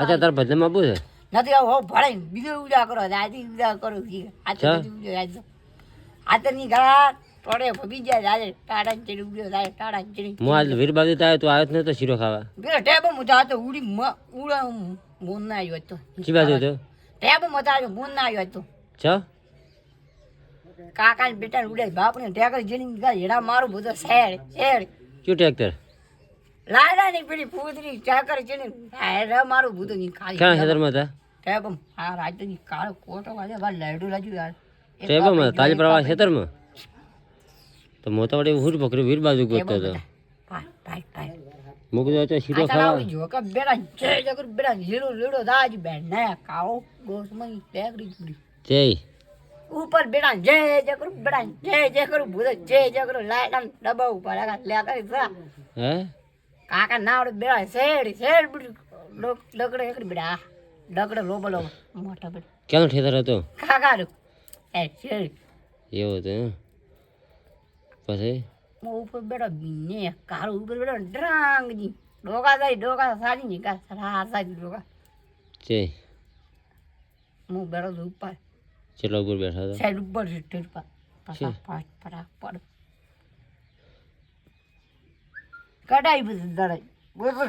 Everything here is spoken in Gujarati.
અચ્છા તાર ભજનમાં આપવું છે નથી આવું હો ભળે બીજો ઉજા કરો આજે ઉજા કરો આ તો ઉજો આજ આ તો ની ગા થોડે બીજા આજે ટાડા ચડી ઉજો જાય ટાડા ચડી હું આજ વીર બાજુ આવ્યો તો આવ્યો જ નતો શીરો ખાવા બે ટેબ મુતા તો ઉડી ઉડા મોન ના આવ્યો તો શી બાજુ હતો ટેબ મુતા મોન ના આવ્યો તો છ કાકા ને બેટા ઉડે બાપ ને ટેકર જેની ગા હેડા મારું બધો શેર શેર ક્યું ટ્રેક્ટર લાડા ની પેલી પૂતરી ટેકર જેની હેડા મારું બધું ની ખાલી ક્યાં ખેતરમાં હતા ટેબ આ રાત ની કાળો કોટો વાજે બા લાડુ લાજુ યાર ટેબમાં તાલી પ્રવાહ ખેતરમાં તો મોટા વડે હું જ પકડ્યું વીર બાજુ ગોતતો હતો મૂકી દો શીરો ખાવા જો કે બેડા જે જગર બેડા લીડો લીડો દાજ બેન ને કાઓ ગોસ માં ટેકરી જુડી જય ઉપર બેડા જે જગર બેડા જે કરું ભૂત જે જગર લાડમ ડબ્બા ઉપર લે કરી સા હે કાકા નાવડે બેડા શેડ શેડ ડગડે એકડી બેડા ડગડે લોબો લોબો મોટા બેડા ક્યાંનો ઠેતર હતો કાકા રો એ શેડ એવું હતું પછી ઉપર બેડા બીને કાળો ઉપર બેડા ડ્રાંગજી ડોકા સારી ની કા સારા સારી ડોકા જય હું બેડો તો ઉપર ચેટલો ઉપર બેઠા હતા સાઈડ ઉપર સીટ પર પાછા પાછ પરા પડ કડાઈ બધું દડાઈ